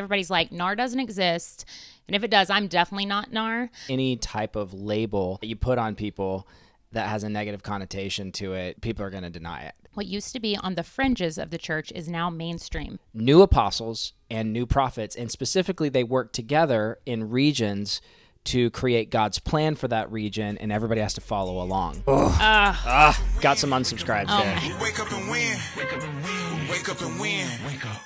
Everybody's like, NAR doesn't exist. And if it does, I'm definitely not NAR. Any type of label that you put on people that has a negative connotation to it, people are going to deny it. What used to be on the fringes of the church is now mainstream. New apostles and new prophets, and specifically they work together in regions to create God's plan for that region, and everybody has to follow along. Got some unsubscribes there. Wake up and win. Wake up and win. Wake up and win. Wake up.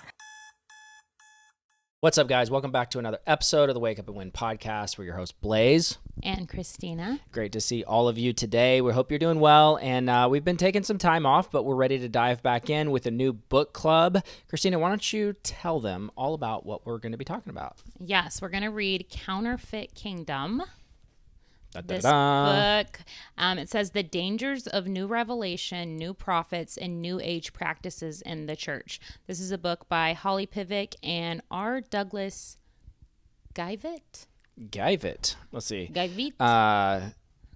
What's up, guys? Welcome back to another episode of the Wake Up and Win podcast. We're your hosts, Blaise and Christina. Great to see all of you today. We hope you're doing well, and we've been taking some time off, but we're ready to dive back in with a new book club. Christina, why don't you tell them all about what we're going to be talking about? Yes, we're going to read Counterfeit Kingdom. This Da-da-da. book, it says the dangers of new revelation, new prophets, and new age practices in the church. This is a book by Pivec and R. Douglas Geivett. Geivett. Let's see. Geivett.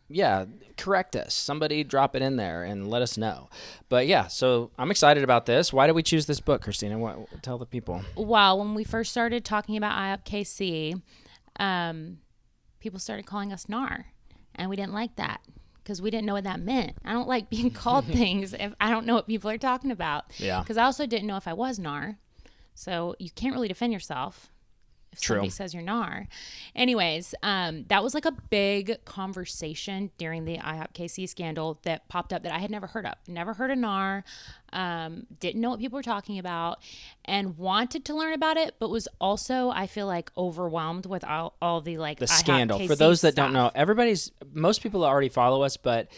Yeah, correct us. Somebody drop it in there and let us know. But yeah, so I'm excited about this. Why did we choose this book, Christina? Tell the people. Well, when we first started talking about 𝐖𝐀𝐍𝐓, people started calling us NAR, and we didn't like that because we didn't know what that meant. I don't like being called things if I don't know what people are talking about. Yeah. Because I also didn't know if I was NAR, so you can't really defend yourself if True. somebody says you're NAR. Anyways, that was like a big conversation during the 𝐖𝐀𝐍𝐓 scandal that popped up that I had never heard of. Never heard of NAR, didn't know what people were talking about, and wanted to learn about it, but was also, I feel like, overwhelmed with all the like The scandal. 𝐖𝐀𝐍𝐓 For those that stuff. don't know, most people already follow us, but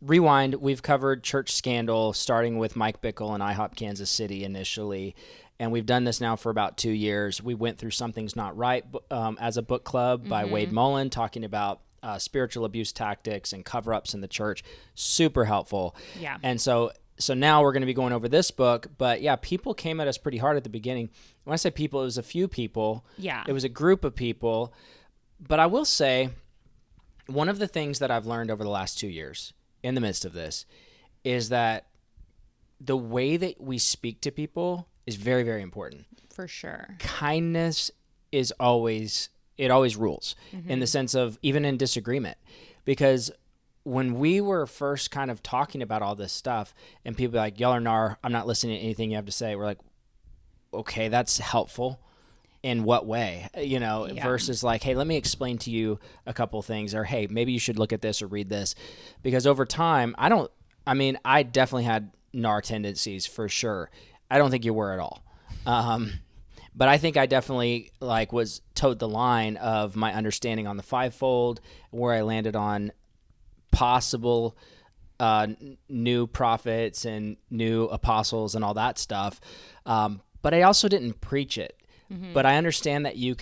rewind, we've covered church scandal starting with Mike Bickle and IHOP Kansas City initially. And we've done this now for about 2 years. We went through Something's Not Right as a book club by Wade Mullen, talking about spiritual abuse tactics and cover-ups in the church. Super helpful. Yeah. And so now we're going to be going over this book. But yeah, people came at us pretty hard at the beginning. When I say people, it was a few people. Yeah. It was a group of people. But I will say, one of the things that I've learned over the last 2 years in the midst of this is that the way that we speak to people is very, very important. For sure. Kindness always rules in the sense of even in disagreement. Because when we were first kind of talking about all this stuff and people are like, y'all are NAR, I'm not listening to anything you have to say. We're like, okay, that's helpful. In what way? Versus like, hey, let me explain to you a couple things, or hey, maybe you should look at this or read this. Because over time, I definitely had NAR tendencies for sure. I don't think you were at all. But I think I definitely was towed the line of my understanding on the fivefold, where I landed on possible new prophets and new apostles and all that stuff. But I also didn't preach it. But I understand that it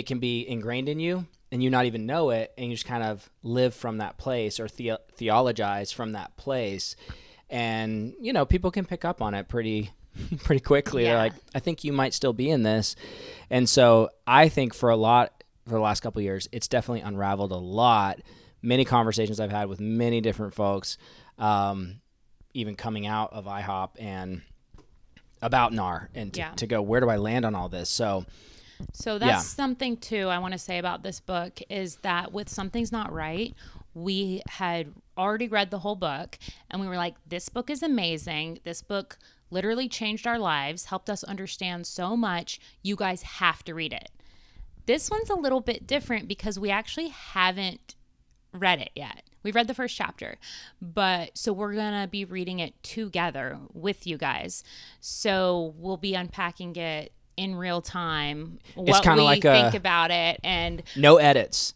can be ingrained in you and you not even know it, and you just kind of live from that place or theologize from that place. And, people can pick up on it pretty quickly. Yeah. They're like, I think you might still be in this. And so I think for the last couple of years, it's definitely unraveled a lot. Many conversations I've had with many different folks, even coming out of IHOP and about NAR and to go, where do I land on all this? So that's something too I want to say about this book is that with Something's Not Right, we had already read the whole book and we were like, this book is amazing. This book literally changed our lives, helped us understand so much. You guys have to read it. This one's a little bit different because we actually haven't read it yet. We've read the first chapter, so we're going to be reading it together with you guys. So we'll be unpacking it in real time, what we think about it, and no edits.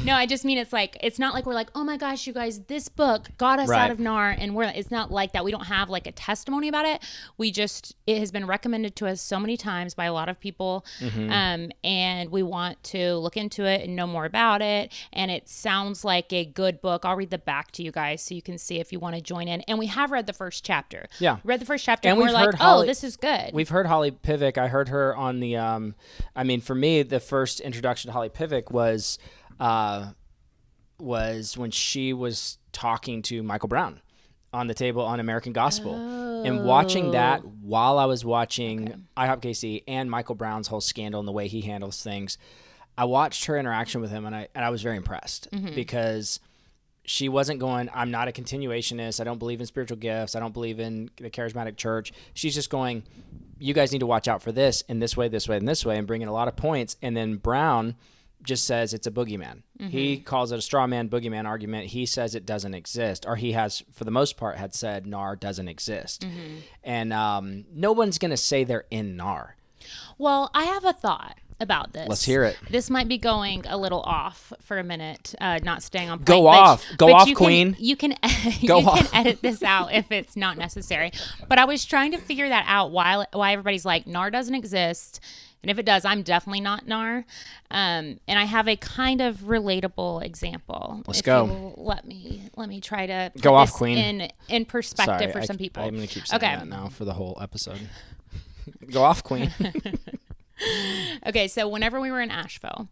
No, I just mean it's not like we're like, oh my gosh, you guys, this book got us out of NAR, and it's not like that. We don't have like a testimony about it. It has been recommended to us so many times by a lot of people, and we want to look into it and know more about it. And it sounds like a good book. I'll read the back to you guys so you can see if you want to join in. And we have read the first chapter. Yeah, read the first chapter, and we're like, this is good. We've heard Holly Pivec. I heard her on the, for me, the first introduction to Holly Pivec was when she was talking to Michael Brown on the table on American Gospel. And watching that while I was watching 𝐖𝐀𝐍𝐓 and Michael Brown's whole scandal and the way he handles things, I watched her interaction with him, and I was very impressed because she wasn't going, I'm not a continuationist. I don't believe in spiritual gifts. I don't believe in the charismatic church. She's just going, you guys need to watch out for this in this way, this way, and this way, and bringing a lot of points. And then Brown just says it's a boogeyman. He calls it a straw man, boogeyman argument. He says it doesn't exist, or he has, for the most part, had said NAR doesn't exist. And no one's going to say they're in NAR. Well, I have a thought about this. Let's hear it. This might be going a little off for a minute, not staying on point. Go off, Queen. You can edit this out if it's not necessary. But I was trying to figure that out why everybody's like, NAR doesn't exist. And if it does, I'm definitely not NAR. And I have a kind of relatable example. Let's go. You will let me try to put go off, this Queen. in perspective for some people. I'm going to keep saying that now for the whole episode. Go off, Queen. Okay, so whenever we were in Asheville,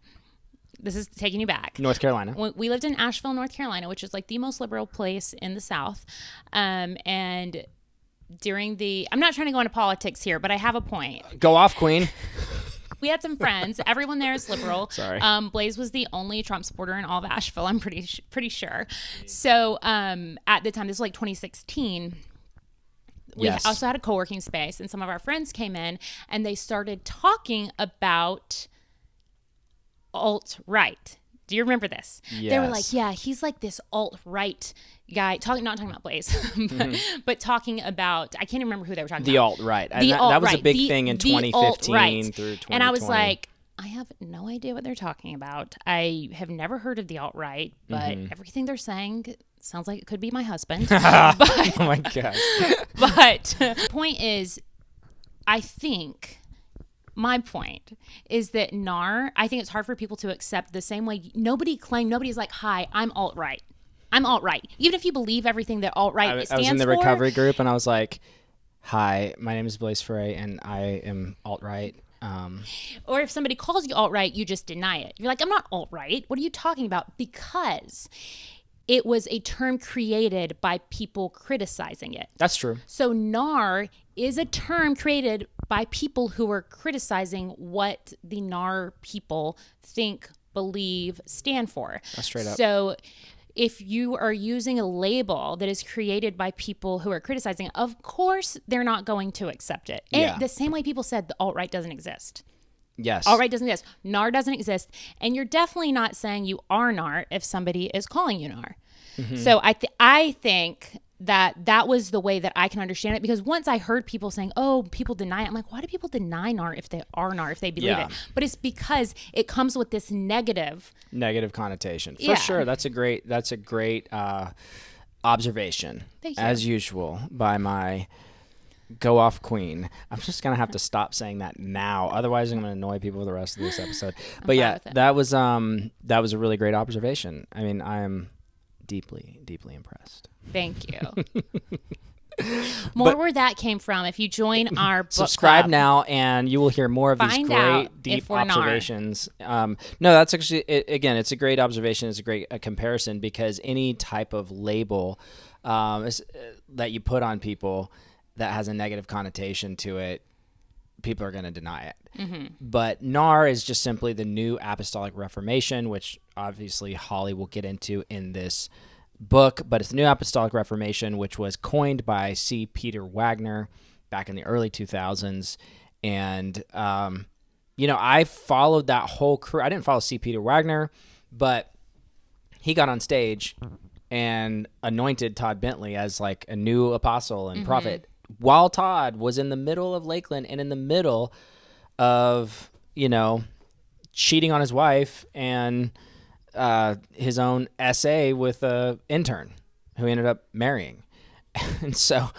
this is taking you back. North Carolina. We lived in Asheville, North Carolina, which is like the most liberal place in the South. And during I'm not trying to go into politics here, but I have a point. Go off, Queen. We had some friends. Everyone there is liberal. Sorry. Blaise was the only Trump supporter in all of Asheville, I'm pretty sure. So at the time, this was like 2016. We also had a co-working space, and some of our friends came in, and they started talking about alt-right. Do you remember this? Yes. They were like, yeah, he's like this alt-right guy, not talking about Blaise, but talking about, I can't even remember who they were talking about. The alt-right. That was a big thing in 2015 through 2020. And I was like, I have no idea what they're talking about. I have never heard of the alt-right, but everything they're saying sounds like it could be my husband. Oh my God. But the point is, my point is that NAR, I think it's hard for people to accept the same way. Nobody's like, hi, I'm alt-right. I'm alt-right. Even if you believe everything that alt-right stands for. I was in the recovery group, and I was like, hi, my name is Blaise Frey, and I am alt-right. Or if somebody calls you alt-right, you just deny it. You're like, I'm not alt-right. What are you talking about? Because it was a term created by people criticizing it. That's true. So NAR is a term created by people who are criticizing what the NAR people think, believe, stand for. That's straight up. So if you are using a label that is created by people who are criticizing it, of course they're not going to accept it. And the same way people said the alt-right doesn't exist. Yes. Alt-right doesn't exist. NAR doesn't exist. And you're definitely not saying you are NAR if somebody is calling you NAR. So I think that was the way that I can understand it, because once I heard people saying, oh, people deny it, I'm like, why do people deny NAR if they are NAR, if they believe it? But it's because it comes with this negative connotation. For sure. That's a great observation. Thank you. As usual, by my go off queen. I'm just going to have to stop saying that now. Otherwise, I'm going to annoy people for the rest of this episode. But yeah, that was a really great observation. I mean, I am deeply, deeply impressed. Thank you. More where that came from. If you join our book subscribe club, now, and you will hear more of these great, deep observations. No, that's actually, again, it's a great observation. It's a great comparison, because any type of label that you put on people that has a negative connotation to it, people are going to deny it. But NAR is just simply the New Apostolic Reformation, which obviously Holly will get into in this book, but it's the New Apostolic Reformation, which was coined by C. Peter Wagner back in the early 2000s. And, I followed that whole crew. I didn't follow C. Peter Wagner, but he got on stage and anointed Todd Bentley as like a new apostle and prophet, while Todd was in the middle of Lakeland and in the middle of, cheating on his wife and his own essay with a intern who he ended up marrying. And so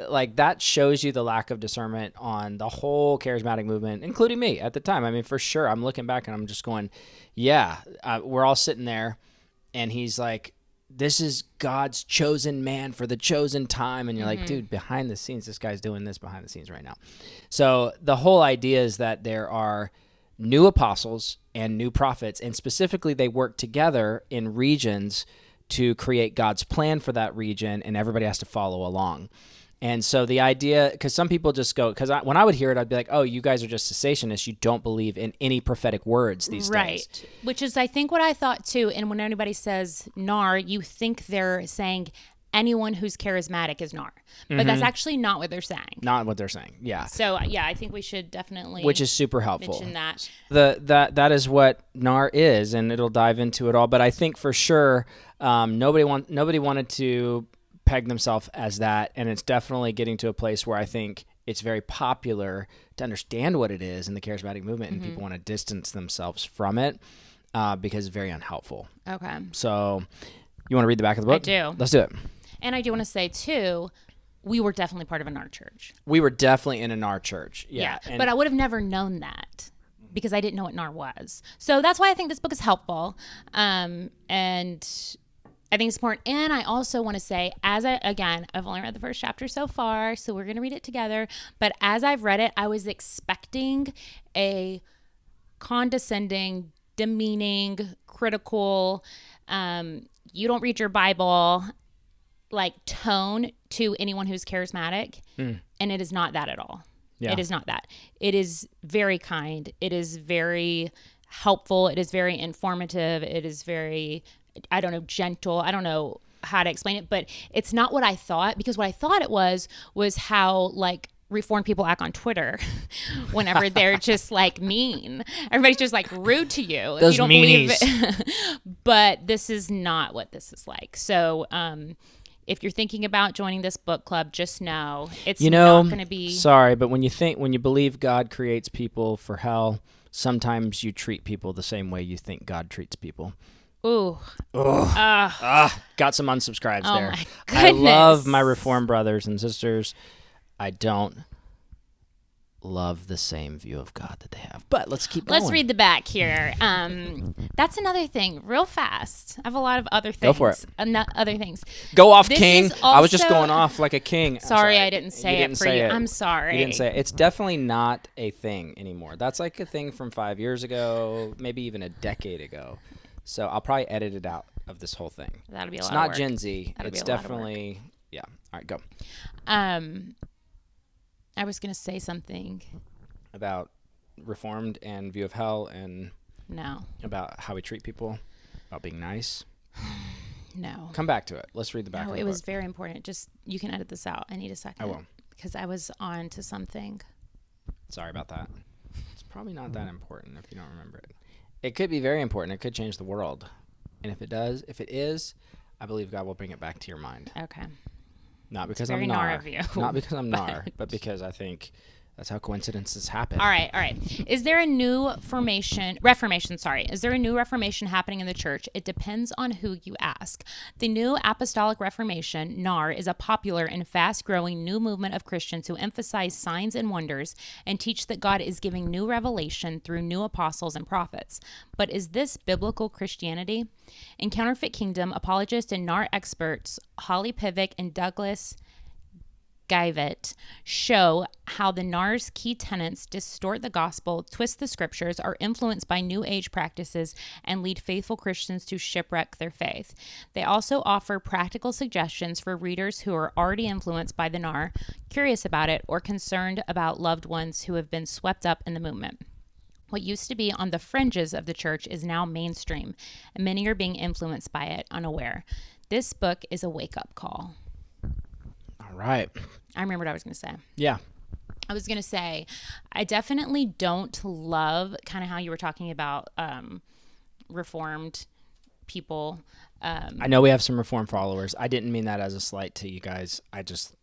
like that shows you the lack of discernment on the whole charismatic movement, including me at the time. I mean, for sure, I'm looking back and I'm just going, we're all sitting there and he's like, this is God's chosen man for the chosen time. And you're like, dude, behind the scenes, this guy's doing this behind the scenes right now. So the whole idea is that there are new apostles and new prophets, and specifically they work together in regions to create God's plan for that region, and everybody has to follow along. And so the idea, because some people just go, because when I would hear it, I'd be like, oh, you guys are just cessationists. You don't believe in any prophetic words these days. Right. Which is, I think, what I thought too. And when anybody says NAR, you think they're saying anyone who's charismatic is NAR. But that's actually not what they're saying. Not what they're saying. Yeah. So, yeah, I think we should definitely which is super helpful. mention that. That is what NAR is, and it'll dive into it all. But I think for sure, nobody wanted to peg themselves as that, and it's definitely getting to a place where I think it's very popular to understand what it is in the charismatic movement, and people want to distance themselves from it because it's very unhelpful. Okay. So you want to read the back of the book? I do. Let's do it. And I do want to say, too, we were definitely part of a NAR church. We were definitely in a NAR church. Yeah. But I would have never known that because I didn't know what NAR was. So that's why I think this book is helpful. And I think it's important. And I also want to say, I've only read the first chapter so far, so we're going to read it together. But as I've read it, I was expecting a condescending, demeaning, critical, you don't read your Bible, like tone to anyone who's charismatic. And it is not that at all. Yeah. It is not that. It is very kind. It is very helpful. It is very informative. It is very, gentle. I don't know how to explain it, but it's not what I thought, because what I thought it was how like Reformed people act on Twitter whenever they're just like mean. Everybody's just like rude to you. Those if you don't meanies. believe it. But this is not what this is like. So, if you're thinking about joining this book club, just know it's not going to be. Sorry, but when you believe God creates people for hell, sometimes you treat people the same way you think God treats people. Ooh. Got some unsubscribes there. My I goodness. love my Reformed brothers and sisters. I don't love the same view of God that they have. But let's keep going. Let's read the back here. That's another thing, real fast. I have a lot of other things. Go for it. Other things. Go off, This king. is I was just also- going off like a king. I'm Sorry, I didn't say it for you. I'm sorry. You didn't say it. It's definitely not a thing anymore. That's like a thing from 5 years ago, maybe even a decade ago. So I'll probably edit it out of this whole thing. That'll be a It's lot not of work. Gen Z. That'll be It's a lot of work. definitely, yeah. All right, go. I was going to say something. About Reformed and view of hell, and No. about how we treat people, about being nice. No. Come back to it. Let's read the back No, of the it was book. very important. Just, you can edit this out. I need a second. I will. Because I was on to something. Sorry about that. It's probably not that important if you don't remember it. It could be very important. It could change the world. And if it is, I believe God will bring it back to your mind. Okay. Not because very I'm NAR NAR. of you. Not because I'm NAR, but because I think that's how coincidences happen. All right. Is there a new Reformation, is there a new Reformation happening in the church? It depends on who you ask. The new Apostolic Reformation, NAR, is a popular and fast-growing new movement of Christians who emphasize signs and wonders and teach that God is giving new revelation through new apostles and prophets. But is this biblical Christianity? In Counterfeit Kingdom, apologists and NAR experts Holly Pivec and Douglas Geivett show how the NAR's key tenets distort the gospel, twist the scriptures, are influenced by New Age practices, and lead faithful Christians to shipwreck their faith. They also offer practical suggestions for readers who are already influenced by the NAR, curious about it, or concerned about loved ones who have been swept up in the movement. What used to be on the fringes of the church is now mainstream, and many are being influenced by it unaware. This book is a wake-up call. All right. I remember what I was going to say. Yeah. I was going to say, I definitely don't love kind of how you were talking about Reformed people. I know we have some Reformed followers. I didn't mean that as a slight to you guys. I just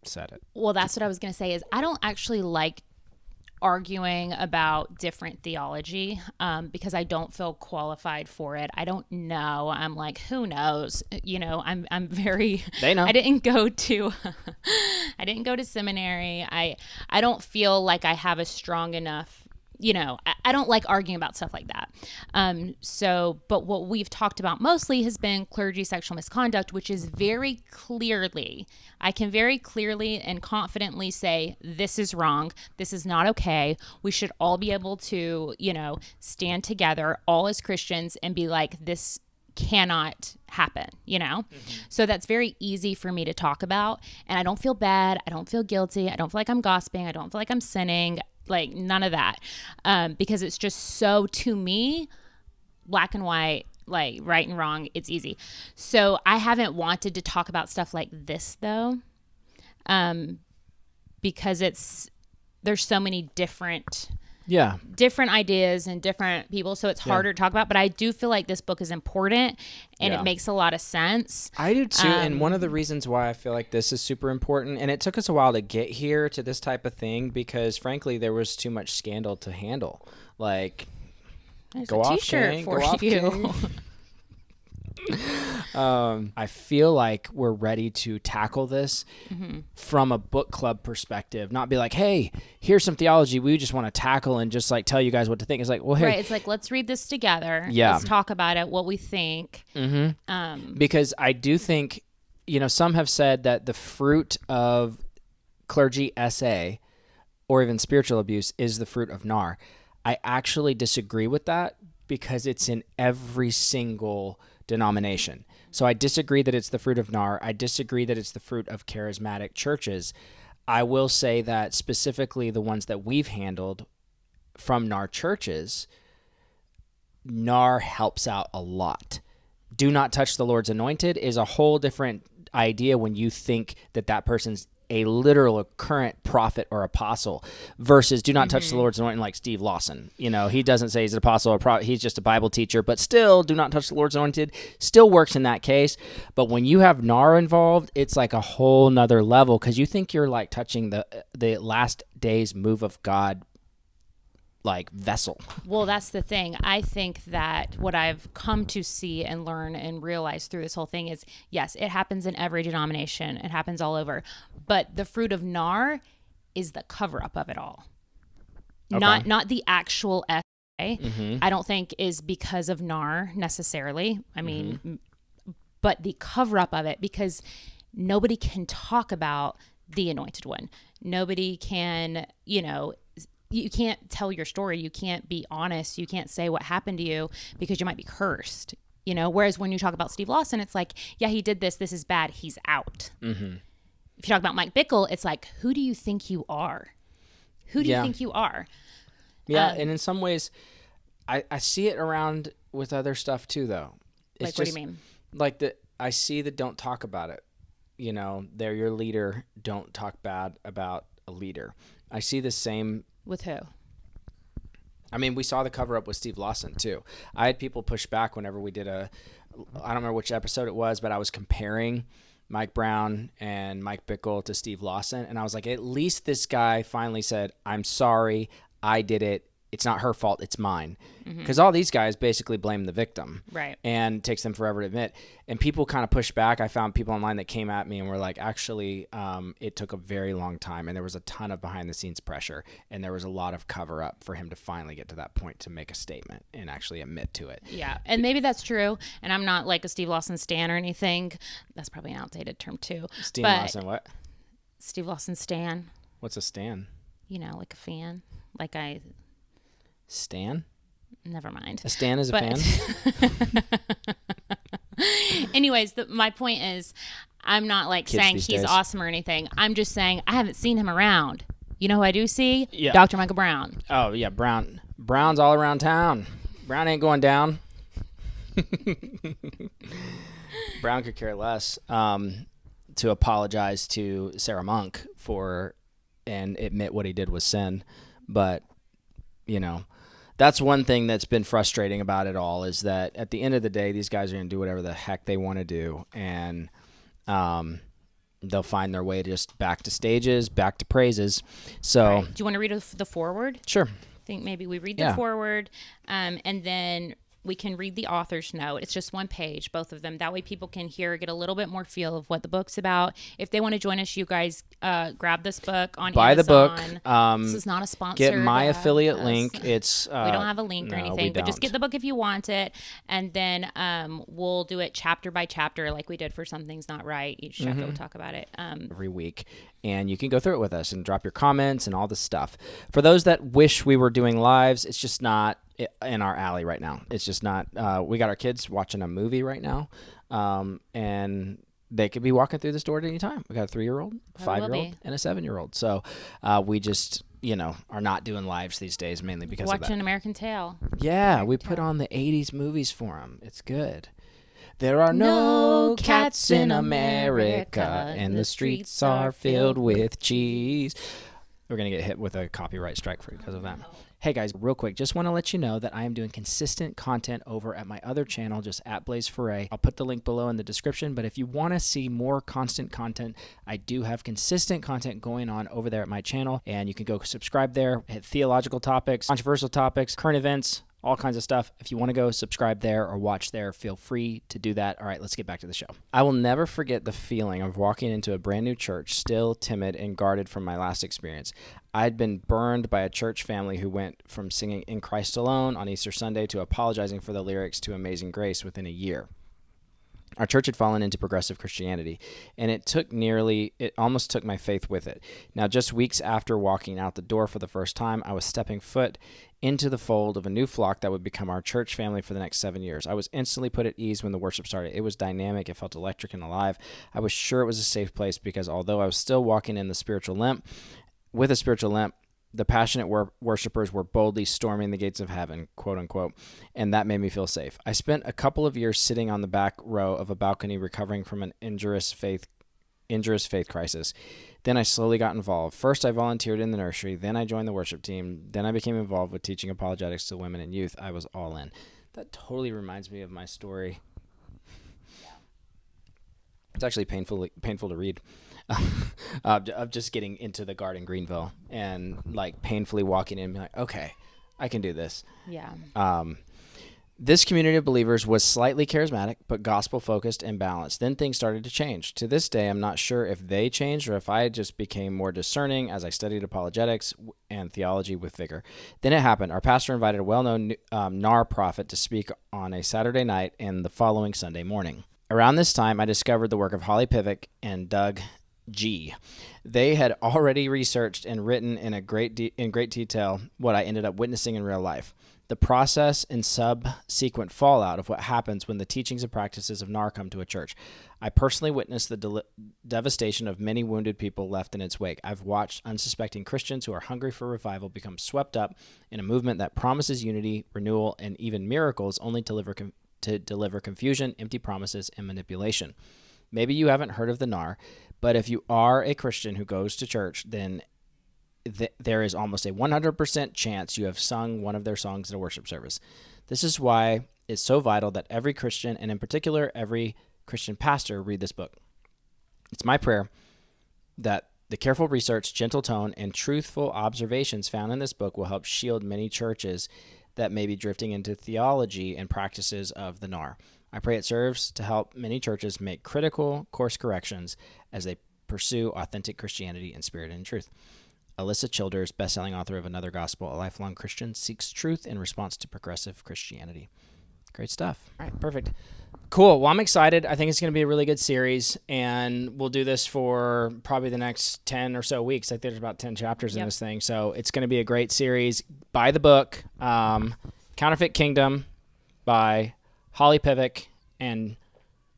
said it. Well, that's what I was going to say is I don't actually like arguing about different theology because I don't feel qualified for it. I don't know. I'm like, who knows? You know, I'm very. They know. I didn't go to seminary. I don't feel like I have a strong enough. You know, I don't like arguing about stuff like that. But what we've talked about mostly has been clergy sexual misconduct, which is I can very clearly and confidently say, this is wrong. This is not okay. We should all be able to, stand together all as Christians and be like, this cannot happen, So that's very easy for me to talk about. And I don't feel bad. I don't feel guilty. I don't feel like I'm gossiping. I don't feel like I'm sinning, like none of that. Because it's just so, to me, black and white, like right and wrong. It's easy. So I haven't wanted to talk about stuff like this though. Because there's so many different ideas and different people, so it's harder to talk about. But I do feel like this book is important, and it makes a lot of sense. I do too. And one of the reasons why I feel like this is super important, and it took us a while to get here to this type of thing, because frankly there was too much scandal to handle. Like, there's go a off, t-shirt King, for go off, you. King. I feel like we're ready to tackle this from a book club perspective, not be like, hey, here's some theology we just want to tackle and just like tell you guys what to think. It's like, well, hey, right, it's like, let's read this together. Yeah. Let's talk about it, what we think. Because I do think, some have said that the fruit of clergy SA or even spiritual abuse is the fruit of NAR. I actually disagree with that, because it's in every single denomination. So I disagree that it's the fruit of NAR. I disagree that it's the fruit of charismatic churches. I will say that specifically the ones that we've handled from NAR churches, NAR helps out a lot. Do not touch the Lord's anointed is a whole different idea when you think that person's a literal current prophet or apostle, versus do not touch the Lord's anointing, like Steve Lawson. He doesn't say he's an apostle or prophet. He's just a Bible teacher, but still do not touch the Lord's anointed still works in that case. But when you have NAR involved, it's like a whole nother level, because you think you're like touching the last days move of God, like vessel. Well, that's the thing. I think that what I've come to see and learn and realize through this whole thing is, yes, it happens in every denomination. It happens all over. But the fruit of NAR is the cover up of it all. Okay. Not the actual SA. I don't think is because of NAR necessarily. I mean, but the cover up of it, because nobody can talk about the anointed one. Nobody can, you can't tell your story. You can't be honest. You can't say what happened to you, because you might be cursed, Whereas when you talk about Steve Lawson, it's like, yeah, he did this. This is bad. He's out. If you talk about Mike Bickle, it's like, who do you think you are? Who do you think you are? Yeah, and in some ways, I see it around with other stuff too, though. It's what do you mean? Like I see the don't talk about it. They're your leader. Don't talk bad about a leader. I see the same. With who? I mean, we saw the cover up with Steve Lawson too. I had people push back whenever we did I don't remember which episode it was, but I was comparing Mike Brown and Mike Bickle to Steve Lawson. And I was like, at least this guy finally said, I'm sorry, I did it. It's not her fault, it's mine. Because all these guys basically blame the victim. Right. And it takes them forever to admit. And people kind of push back. I found people online that came at me and were like, actually, it took a very long time. And there was a ton of behind the scenes pressure. And there was a lot of cover up for him to finally get to that point to make a statement and actually admit to it. Yeah. And maybe that's true. And I'm not like a Steve Lawson stan or anything. That's probably an outdated term too. Steve Lawson what? Steve Lawson stan. What's a stan? Like a fan. Stan? Never mind. A stan is a fan? Anyways, my point is, I'm not like Kids saying these he's days. awesome or anything. I'm just saying I haven't seen him around. You know who I do see? Yeah. Dr. Michael Brown. Oh, yeah, Brown. Brown's all around town. Brown ain't going down. Brown could care less to apologize to Sarah Monk and admit what he did was sin. But, that's one thing that's been frustrating about it all, is that at the end of the day, these guys are going to do whatever the heck they want to do. And they'll find their way just back to stages, back to praises. So, right. Do you want to read the foreword? Sure. I think maybe we read the foreword, and then we can read the author's note. It's just one page, both of them. That way people can get a little bit more feel of what the book's about. If they want to join us, you guys grab this book on Buy Amazon. the book. This is not a sponsor. Get my affiliate link. It's we don't have a link or anything, but just get the book if you want it. And then we'll do it chapter by chapter like we did for Some Things Not Right. Each chapter we'll talk about it. Every week. And you can go through it with us and drop your comments and all this stuff. For those that wish we were doing lives, it's just not. in our alley right now. It's just not. We got our kids watching a movie right now, and they could be walking through this door at any time. We got a 3-year-old, 5-year-old, and a 7-year-old. So we just, are not doing lives these days mainly because of that. Watching American Tail. Yeah, we put on the 80s movies for them. It's good. There are no cats in America, and the streets are filled with cheese. We're going to get hit with a copyright strike because of that. Hey guys, real quick, just want to let you know that I am doing consistent content over at my other channel, just at Blaise Foray. I'll put the link below in the description, but if you want to see more constant content, I do have consistent content going on over there at my channel, and you can go subscribe there, hit theological topics, controversial topics, current events, all kinds of stuff. If you want to go subscribe there or watch there, feel free to do that. All right, let's get back to the show. I will never forget the feeling of walking into a brand new church, still timid and guarded from my last experience. I'd been burned by a church family who went from singing In Christ Alone on Easter Sunday to apologizing for the lyrics to Amazing Grace within a year. Our church had fallen into progressive Christianity, and it almost took my faith with it. Now, just weeks after walking out the door for the first time, I was stepping foot into the fold of a new flock that would become our church family for the next 7 years. I was instantly put at ease when the worship started. It was dynamic. It felt electric and alive. I was sure it was a safe place because although I was still walking in the spiritual limp, the passionate worshipers were boldly storming the gates of heaven, quote unquote, and that made me feel safe. I spent a couple of years sitting on the back row of a balcony recovering from an injurious faith crisis. Then I slowly got involved. First, I volunteered in the nursery. Then I joined the worship team. Then I became involved with teaching apologetics to women and youth. I was all in. That totally reminds me of my story. It's actually painful to read. Of just getting into the garden Greenville and like painfully walking in and being like, okay, I can do this. Yeah. This community of believers was slightly charismatic, but gospel focused and balanced. Then things started to change. To this day, I'm not sure if they changed or if I just became more discerning as I studied apologetics and theology with vigor. Then it happened. Our pastor invited a well-known NAR prophet to speak on a Saturday night and the following Sunday morning. Around this time, I discovered the work of Pivec and Doug G. They had already researched and written in great detail what I ended up witnessing in real life. The process and subsequent fallout of what happens when the teachings and practices of NAR come to a church. I personally witnessed the devastation of many wounded people left in its wake. I've watched unsuspecting Christians who are hungry for revival become swept up in a movement that promises unity, renewal, and even miracles only to deliver confusion, empty promises, and manipulation. Maybe you haven't heard of the NAR, but if you are a Christian who goes to church, then there is almost a 100% chance you have sung one of their songs in a worship service. This is why it's so vital that every Christian, and in particular every Christian pastor, read this book. It's my prayer that the careful research, gentle tone, and truthful observations found in this book will help shield many churches that may be drifting into theology and practices of the NAR. I pray it serves to help many churches make critical course corrections as they pursue authentic Christianity in spirit and in truth. Alyssa Childers, best-selling author of Another Gospel, a lifelong Christian, seeks truth in response to progressive Christianity. Great stuff. All right, perfect. Cool. Well, I'm excited. I think it's going to be a really good series, and we'll do this for probably the next 10 or so weeks. I think there's about 10 chapters in this thing, so it's going to be a great series. Buy the book, Counterfeit Kingdom by Holly Pivec and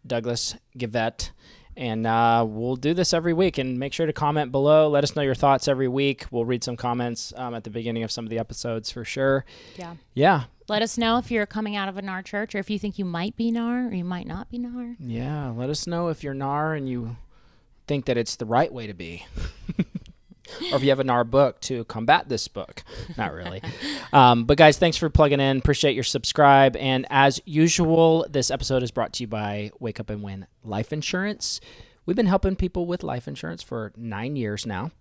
Douglas Geivett. And we'll do this every week, and make sure to comment below. Let us know your thoughts every week. We'll read some comments at the beginning of some of the episodes for sure. Yeah. Let us know if you're coming out of a NAR church, or if you think you might be NAR or you might not be NAR. Yeah. Let us know if you're NAR and you think that it's the right way to be. Or if you have a NAR book to combat this book. Not really. But guys, thanks for plugging in. Appreciate your subscribe. And as usual, this episode is brought to you by Wake Up and Win Life Insurance. We've been helping people with life insurance for 9 years now.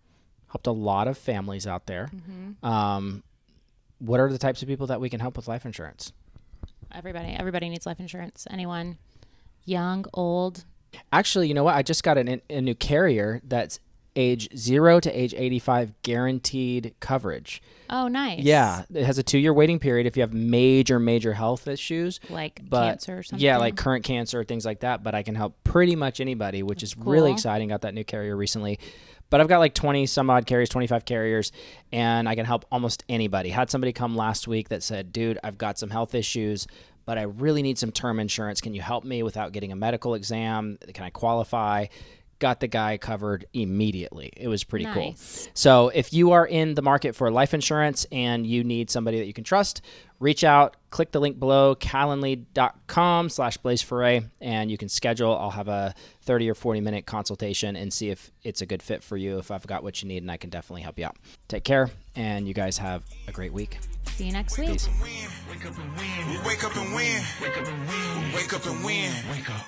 Helped a lot of families out there. Mm-hmm. What are the types of people that we can help with life insurance? Everybody needs life insurance. Anyone, young, old. Actually, you know what? I just got a new carrier that's age 0 to age 85 guaranteed coverage. Oh, nice. Yeah. It has a 2-year waiting period if you have major health issues. Like cancer or something? Yeah, like current cancer, things like that. But I can help pretty much anybody, which is cool. Really exciting. Got that new carrier recently. But I've got like 20 some odd carriers, 25 carriers, and I can help almost anybody. Had somebody come last week that said, dude, I've got some health issues, but I really need some term insurance. Can you help me without getting a medical exam? Can I qualify? Got the guy covered immediately. It was pretty cool. So if you are in the market for life insurance and you need somebody that you can trust, reach out, click the link below, calendly.com/BlaiseForay, and you can schedule. I'll have a 30 or 40-minute consultation and see if it's a good fit for you, if I've got what you need, and I can definitely help you out. Take care, and you guys have a great week. See you next week. Peace. Wake up and win. Wake up and win. Wake up and win. Wake up and win. Wake up.